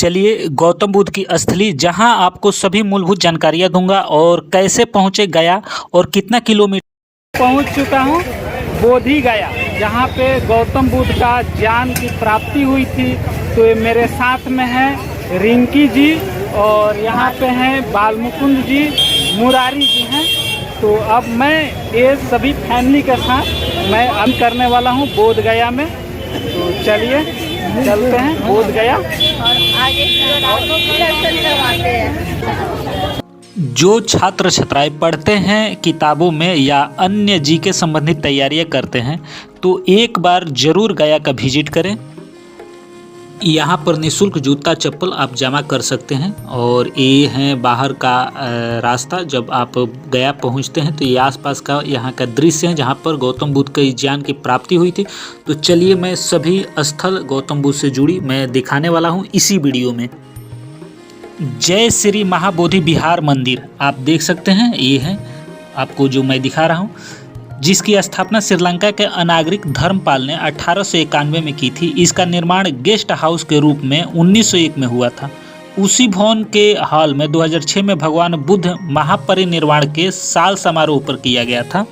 चलिए गौतम बुद्ध की स्थली जहां आपको सभी मूलभूत जानकारियां दूंगा और कैसे पहुंचे गया और कितना किलोमीटर पहुंच चुका हूं बोधि गया, जहां पे गौतम बुद्ध का ज्ञान की प्राप्ति हुई थी। तो ये मेरे साथ में है रिंकी जी और यहाँ पे हैं बालमुकुंद जी, मुरारी जी हैं। तो अब मैं ये सभी फैमिली के साथ मैं अब करने वाला हूँ बोध गया में। तो चलिए चलते हैं बोध गया। जो छात्र छात्राएं पढ़ते हैं किताबों में या अन्य जीके संबंधित तैयारियां करते हैं तो एक बार ज़रूर गया का विजिट करें। यहाँ पर निःशुल्क जूता चप्पल आप जमा कर सकते हैं और ये है बाहर का रास्ता। जब आप गया पहुँचते हैं तो ये आसपास का यहाँ का दृश्य है जहाँ पर गौतम बुद्ध के ज्ञान की प्राप्ति हुई थी। तो चलिए मैं सभी स्थल गौतम बुद्ध से जुड़ी मैं दिखाने वाला हूँ इसी वीडियो में। जय श्री महाबोधि विहार मंदिर आप देख सकते हैं, ये है आपको जो मैं दिखा रहा हूँ, जिसकी स्थापना श्रीलंका के अनागरिक धर्मपाल ने 1891 में की थी। इसका निर्माण गेस्ट हाउस के रूप में 1901 में हुआ था। उसी भवन के हॉल में 2006 में भगवान बुद्ध महापरिनिर्वाण के साल समारोह पर किया गया था।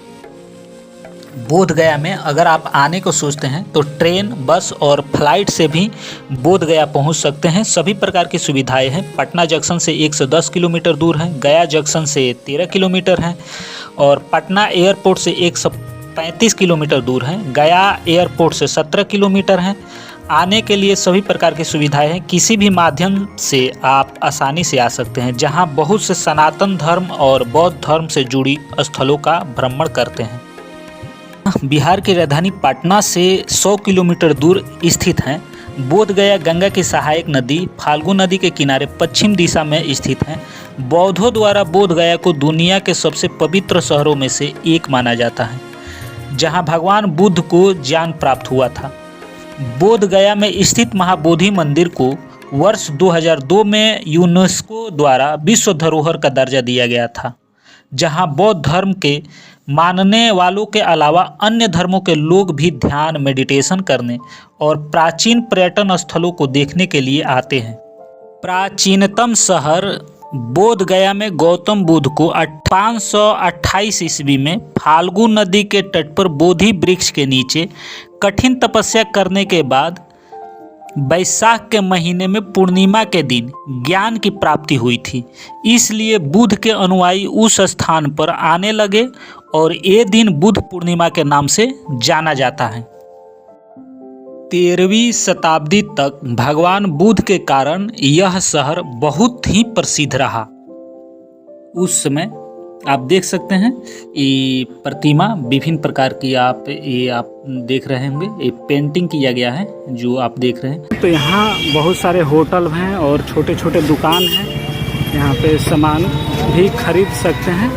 बोध गया में अगर आप आने को सोचते हैं तो ट्रेन, बस और फ्लाइट से भी बोध गया पहुंच सकते हैं। सभी प्रकार की सुविधाएं हैं। पटना जंक्शन से 110 किलोमीटर दूर है, गया जंक्शन से 13 किलोमीटर है और पटना एयरपोर्ट से 135 किलोमीटर दूर है। गया एयरपोर्ट से 17 किलोमीटर है। आने के लिए सभी प्रकार की सुविधाएं हैं। किसी भी माध्यम से आप आसानी से आ सकते हैं, जहां बहुत से सनातन धर्म और बौद्ध धर्म से जुड़ी स्थलों का भ्रमण करते हैं। बिहार की राजधानी पटना से 100 किलोमीटर दूर स्थित है। बोध गया गंगा की सहायक नदी फाल्गु नदी के किनारे पश्चिम दिशा में स्थित है। बौद्धों द्वारा बोध गया को दुनिया के सबसे पवित्र शहरों में से एक माना जाता है, जहां भगवान बुद्ध को ज्ञान प्राप्त हुआ था। बोध गया में स्थित महाबोधि मंदिर को वर्ष 2002 में यूनेस्को द्वारा विश्व धरोहर का दर्जा दिया गया था, जहां बौद्ध धर्म के मानने वालों के अलावा अन्य धर्मों के लोग भी ध्यान, मेडिटेशन करने और प्राचीन पर्यटन स्थलों को देखने के लिए आते हैं। प्राचीनतम शहर बोध गया में गौतम बुद्ध को 528 ईस्वी में फाल्गु नदी के तट पर बोधि वृक्ष के नीचे कठिन तपस्या करने के बाद बैसाख के महीने में पूर्णिमा के दिन ज्ञान की प्राप्ति हुई थी। इसलिए बुद्ध के अनुयायी उस स्थान पर आने लगे और ये दिन बुद्ध पूर्णिमा के नाम से जाना जाता है। 13वीं शताब्दी तक भगवान बुद्ध के कारण यह शहर बहुत ही प्रसिद्ध रहा। उस समय आप देख सकते हैं ये प्रतिमा विभिन्न प्रकार की आप देख रहे होंगे। ये पेंटिंग किया गया है जो आप देख रहे हैं। तो यहाँ बहुत सारे होटल हैं और छोटे छोटे दुकान हैं। यहाँ पे सामान भी खरीद सकते हैं।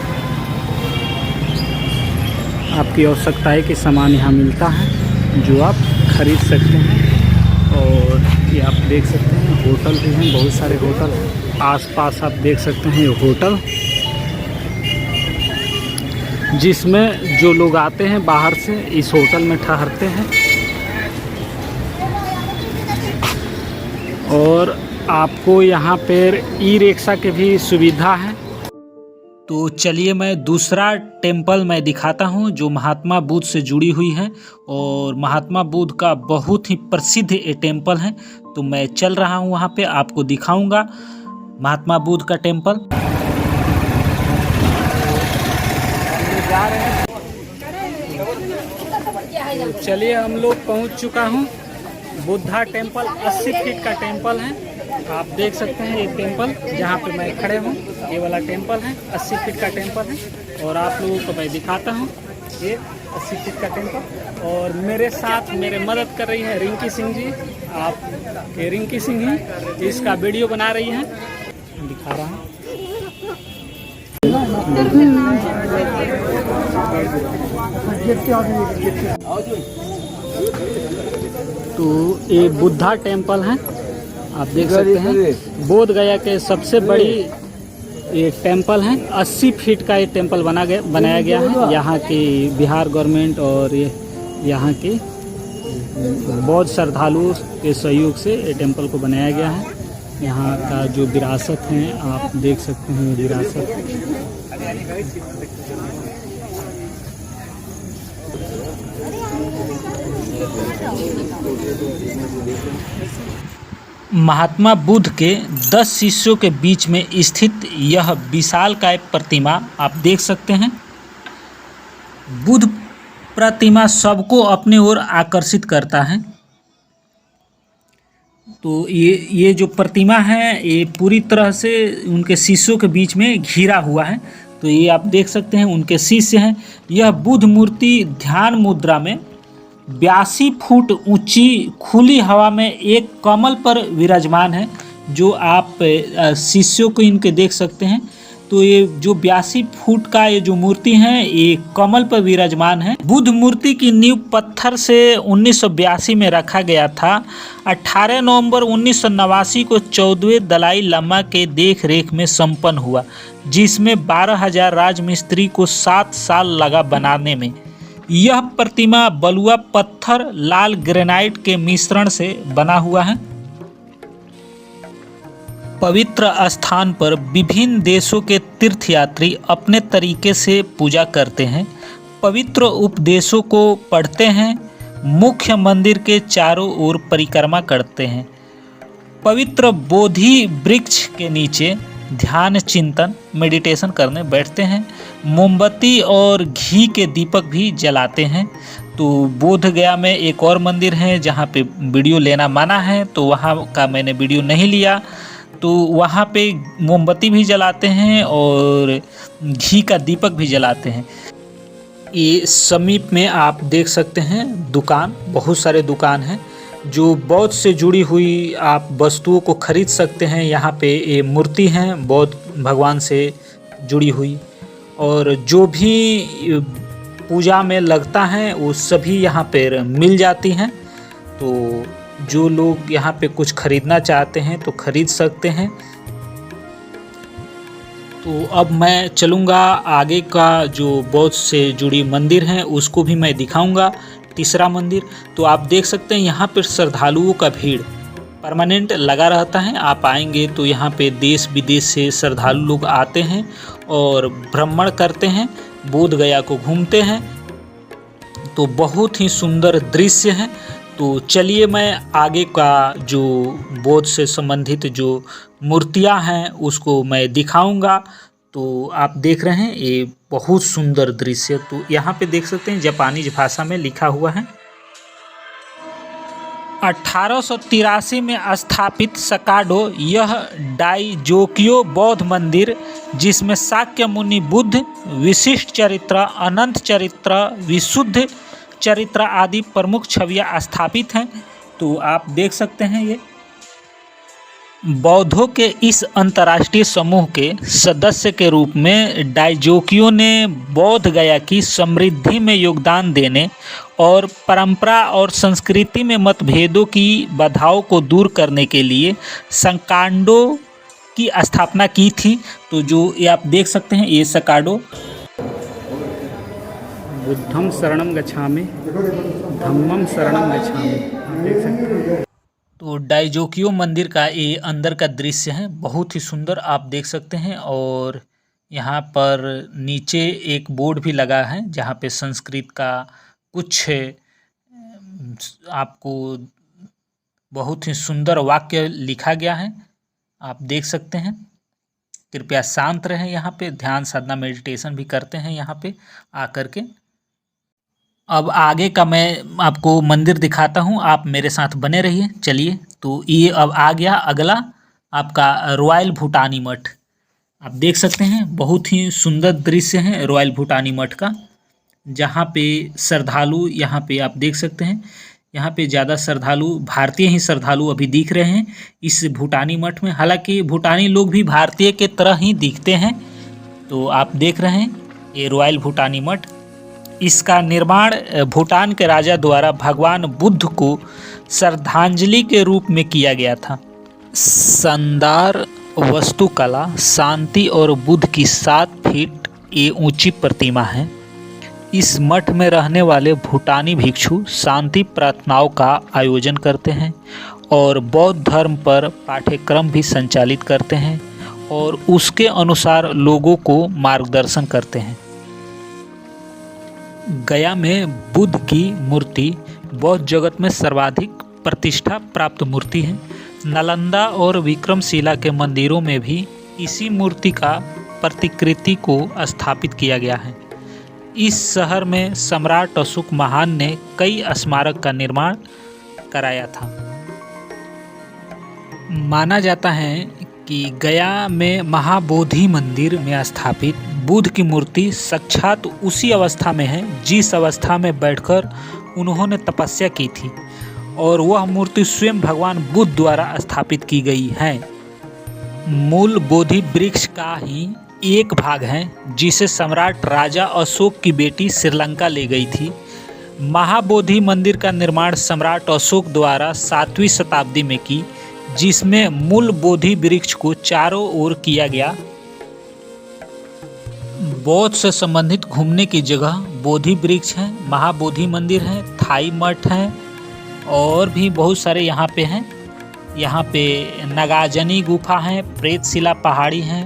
आपकी आवश्यकताएं कि सामान यहाँ मिलता है जो आप खरीद सकते हैं। और ये आप देख सकते हैं होटल भी हैं, बहुत सारे होटल हैं आसपास। आप देख सकते हैं ये होटल, जिसमें जो लोग आते हैं बाहर से इस होटल में ठहरते हैं। और आपको यहाँ पर ई रिक्शा की भी सुविधा है। तो चलिए मैं दूसरा टेंपल मैं दिखाता हूँ जो महात्मा बुद्ध से जुड़ी हुई है और महात्मा बुद्ध का बहुत ही प्रसिद्ध ये टेंपल है। तो मैं चल रहा हूँ वहाँ पे, आपको दिखाऊंगा महात्मा बुद्ध का टेंपल। चलिए हम लोग पहुँच चुका हूँ। बुद्धा टेंपल 80 फीट का टेंपल है। आप देख सकते हैं ये टेंपल जहाँ पे मैं खड़े हूँ, ये वाला टेंपल है। 80 फीट का टेंपल है और आप लोगों को मैं दिखाता हूँ ये 80 फीट का टेंपल। और मेरे साथ मेरे मदद कर रही है रिंकी सिंह जी। आप ये रिंकी सिंह ही इसका वीडियो बना रही हैं, दिखा रहा हूँ। तो ये बुद्धा टेंपल है, आप देख सकते हैं। बोध गया के सबसे बड़ी ये टेंपल है। 80 फीट का ये टेंपल बनाया गया है। यहाँ की बिहार गवर्नमेंट और ये यहाँ की बौद्ध श्रद्धालुओं के सहयोग से ये टेंपल को बनाया गया है। यहाँ का जो विरासत है आप देख सकते हैं, विरासत। महात्मा बुद्ध के 10 शिष्यों के बीच में स्थित यह विशालकाय प्रतिमा आप देख सकते हैं। बुद्ध प्रतिमा सबको अपनी ओर आकर्षित करता है। तो ये जो प्रतिमा है ये पूरी तरह से उनके शिष्यों के बीच में घिरा हुआ है। तो ये आप देख सकते हैं उनके शिष्य हैं। यह बुद्ध मूर्ति ध्यान मुद्रा में 82 फुट ऊंची खुली हवा में एक कमल पर विराजमान है, जो आप शिष्यों को इनके देख सकते हैं। तो ये जो 82 फुट का ये जो मूर्ति है ये कमल पर विराजमान है। बुद्ध मूर्ति की नींव पत्थर से 1982 में रखा गया था। 18 नवंबर 1989 को 14वें दलाई लामा के देख रेख में संपन्न हुआ, जिसमें 12,000 राजमिस्त्री को 7 साल लगा बनाने में। यह प्रतिमा बलुआ पत्थर लाल ग्रेनाइट के मिश्रण से बना हुआ है। पवित्र स्थान पर विभिन्न देशों के तीर्थयात्री अपने तरीके से पूजा करते हैं, पवित्र उपदेशों को पढ़ते हैं, मुख्य मंदिर के चारों ओर परिक्रमा करते हैं, पवित्र बोधि वृक्ष के नीचे ध्यान चिंतन मेडिटेशन करने बैठते हैं, मोमबत्ती और घी के दीपक भी जलाते हैं। तो बोध गया में एक और मंदिर है जहाँ पे वीडियो लेना मना है, तो वहाँ का मैंने वीडियो नहीं लिया। तो वहाँ पे मोमबत्ती भी जलाते हैं और घी का दीपक भी जलाते हैं। ये समीप में आप देख सकते हैं दुकान, बहुत सारे दुकान हैं जो बौद्ध से जुड़ी हुई आप वस्तुओं को खरीद सकते हैं। यहाँ पे ये मूर्ति हैं बौद्ध भगवान से जुड़ी हुई, और जो भी पूजा में लगता है वो सभी यहाँ पे मिल जाती हैं। तो जो लोग यहाँ पे कुछ खरीदना चाहते हैं तो खरीद सकते हैं। तो अब मैं चलूँगा आगे का जो बौद्ध से जुड़ी मंदिर हैं उसको भी मैं दिखाऊंगा। तीसरा मंदिर तो आप देख सकते हैं यहाँ पर श्रद्धालुओं का भीड़ परमानेंट लगा रहता है। आप आएंगे तो यहाँ पे देश विदेश से श्रद्धालु लोग आते हैं और भ्रमण करते हैं, बोध गया को घूमते हैं। तो बहुत ही सुंदर दृश्य है। तो चलिए मैं आगे का जो बोध से संबंधित जो मूर्तियां हैं उसको मैं दिखाऊंगा। तो आप देख रहे हैं ये बहुत सुंदर दृश्य। तो यहाँ पे देख सकते हैं जापानी भाषा में लिखा हुआ है। 1883 में स्थापित सकाडो यह डाइजोकियो बौद्ध मंदिर, जिसमें शाक्य मुनि बुद्ध, विशिष्ट चरित्र, अनंत चरित्र, विशुद्ध चरित्र आदि प्रमुख छवियां स्थापित हैं। तो आप देख सकते हैं ये बौद्धों के इस अंतर्राष्ट्रीय समूह के सदस्य के रूप में डाइजोकियो ने बोध गया की समृद्धि में योगदान देने और परंपरा और संस्कृति में मतभेदों की बाधाओं को दूर करने के लिए सकाडो की स्थापना की थी। तो जो ये आप देख सकते हैं ये सकाडो, बुद्धम शरणम गच्छामि, धम्मम शरणम गच्छामि, देख सकते हैं। तो डाइजोकियो मंदिर का ये अंदर का दृश्य है, बहुत ही सुंदर आप देख सकते हैं। और यहाँ पर नीचे एक बोर्ड भी लगा है जहाँ पे संस्कृत का कुछ आपको बहुत ही सुंदर वाक्य लिखा गया है, आप देख सकते हैं। कृपया शांत रहें, यहाँ पे ध्यान साधना मेडिटेशन भी करते हैं यहाँ पे आकर के। अब आगे का मैं आपको मंदिर दिखाता हूँ, आप मेरे साथ बने रहिए। चलिए, तो ये अब आ गया अगला आपका रॉयल भूटानी मठ। आप देख सकते हैं बहुत ही सुंदर दृश्य है रॉयल भूटानी मठ का, जहाँ पे श्रद्धालु यहाँ पे आप देख सकते हैं, यहाँ पे ज़्यादा श्रद्धालु भारतीय ही श्रद्धालु अभी दिख रहे हैं इस भूटानी मठ में। हालांकि भूटानी लोग भी भारतीय के तरह ही दिखते हैं। तो आप देख रहे हैं ये रॉयल भूटानी मठ, इसका निर्माण भूटान के राजा द्वारा भगवान बुद्ध को श्रद्धांजलि के रूप में किया गया था। शानदार वास्तुकला, शांति और बुद्ध की 7 फीट ये ऊंची प्रतिमा है। इस मठ में रहने वाले भूटानी भिक्षु शांति प्रार्थनाओं का आयोजन करते हैं और बौद्ध धर्म पर पाठ्यक्रम भी संचालित करते हैं और उसके अनुसार लोगों को मार्गदर्शन करते हैं। गया में बुद्ध की मूर्ति बौद्ध जगत में सर्वाधिक प्रतिष्ठा प्राप्त मूर्ति है। नालंदा और विक्रमशिला के मंदिरों में भी इसी मूर्ति का प्रतिकृति को स्थापित किया गया है। इस शहर में सम्राट अशोक महान ने कई स्मारक का निर्माण कराया था। माना जाता है कि गया में महाबोधि मंदिर में स्थापित बुद्ध की मूर्ति साक्षात उसी अवस्था में है जिस अवस्था में बैठकर उन्होंने तपस्या की थी, और वह मूर्ति स्वयं भगवान बुद्ध द्वारा स्थापित की गई है। मूल बोधि वृक्ष का ही एक भाग है जिसे सम्राट राजा अशोक की बेटी श्रीलंका ले गई थी। महाबोधि मंदिर का निर्माण सम्राट अशोक द्वारा 7वीं शताब्दी में की, जिसमें मूल बोधि वृक्ष को चारों ओर किया गया। बौद्ध से संबंधित घूमने की जगह बोधि वृक्ष है, महाबोधि मंदिर है, थाई मठ है और भी बहुत सारे यहाँ पे हैं। यहाँ पे नगाजनी गुफा है, प्रेतशिला पहाड़ी है,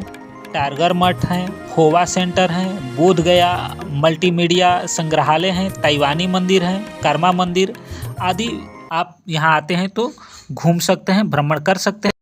टारगर मठ है, खोवा सेंटर है, बोध गया मल्टीमीडिया संग्रहालय है, ताइवानी मंदिर है, कर्मा मंदिर आदि। आप यहाँ आते हैं तो घूम सकते हैं, भ्रमण कर सकते हैं।